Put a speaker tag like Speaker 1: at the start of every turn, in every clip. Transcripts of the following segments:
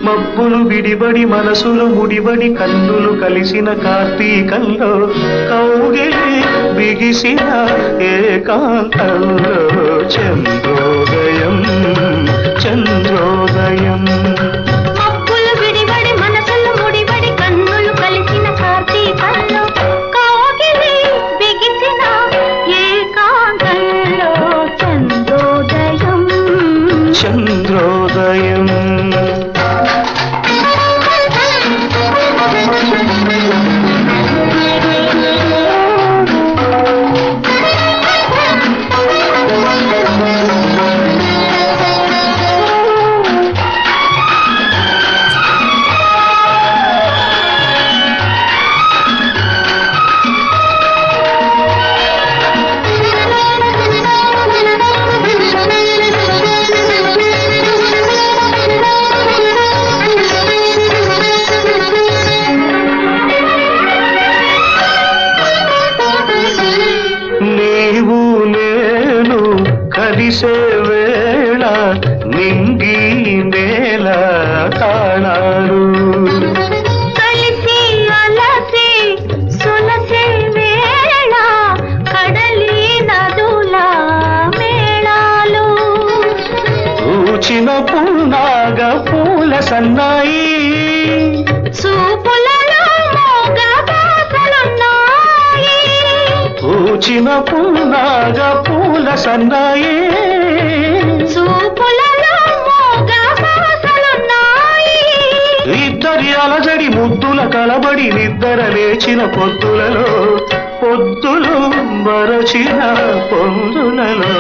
Speaker 1: మబ్బులు విడిబడి మనసులు ముడిబడి కన్నులు కలిసిన కార్తీకంలో కౌగిలి బిగిసిన ఏకాంతంలో చంద్రోదయం చంద్రోదయం.
Speaker 2: మబ్బులు విడిబడి మనసులు ముడిబడి కన్నులు కలిసిన కార్తీకంలో కౌగిలి బిగిసిన ఏకాంతంలో చంద్రోదయం
Speaker 1: చంద్రోదయం. కలిసే వేళ నింగి నేల తాళాలు
Speaker 2: కలిసి అలసి సులసే వేళ కడలి నదుల మేళాలు
Speaker 1: పూచిన పున్నాగ పూల సన్నాయి
Speaker 2: చూపులలో మోగ బాసలున్నాయి
Speaker 1: పూచిన పున్నాగ పూల సన్నాయి
Speaker 2: చూపులలో మోగ బాసలున్నాయి
Speaker 1: ఇద్దరి అలజడి ముద్దుల కలబడి నిద్ర లేచిన పొద్దులలో పొద్దులు మరచిన పొందులలో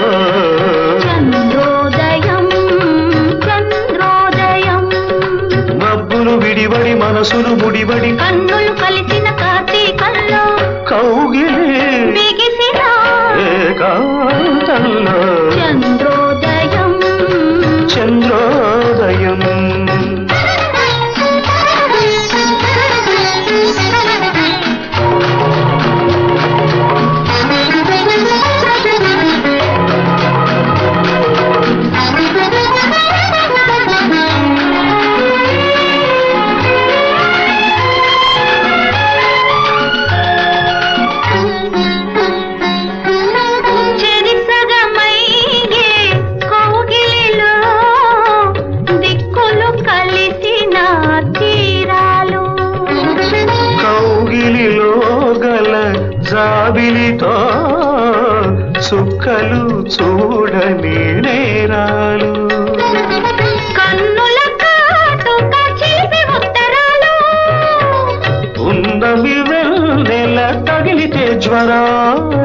Speaker 2: చంద్రోదయం చంద్రోదయం.
Speaker 1: మబ్బులు విడిబడి మనసులు ముడిబడి
Speaker 2: కన్నులు కలిసిన కార్తీకంలో
Speaker 1: కౌగిలి
Speaker 2: బిగిసిన
Speaker 1: ఏకాంతంలో
Speaker 2: చంద్రోదయం
Speaker 1: చంద్రోదయం. జాబిలితో సుక్కలు చూడని నేరాలు
Speaker 2: కన్నుల కాటుక చిలిపి ఉత్తరాలు
Speaker 1: ఉన్నవి వెన్నెల తగిలితే జ్వరాలు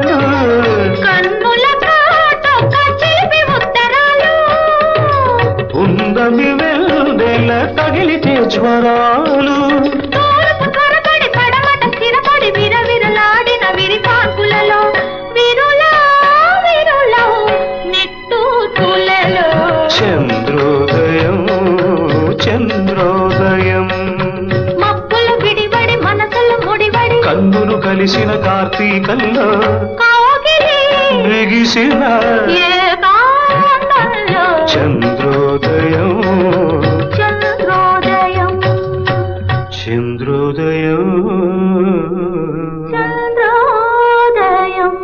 Speaker 2: కన్నుల కాటుక చిలిపి ఉత్తరాలు
Speaker 1: ఉన్నవి వెన్నెల తగిలితే జ్వరాలు చంద్రోదయం చంద్రోదయం.
Speaker 2: మబ్బులు విడిబడి మనసులు ముడిబడి
Speaker 1: కన్నులు కలిసిన కార్తీకంలో బిగిసిన
Speaker 2: ఏకాంతంలో
Speaker 1: చంద్రోదయం
Speaker 2: చంద్రోదయం
Speaker 1: చంద్రోదయం
Speaker 2: చంద్రోదయం.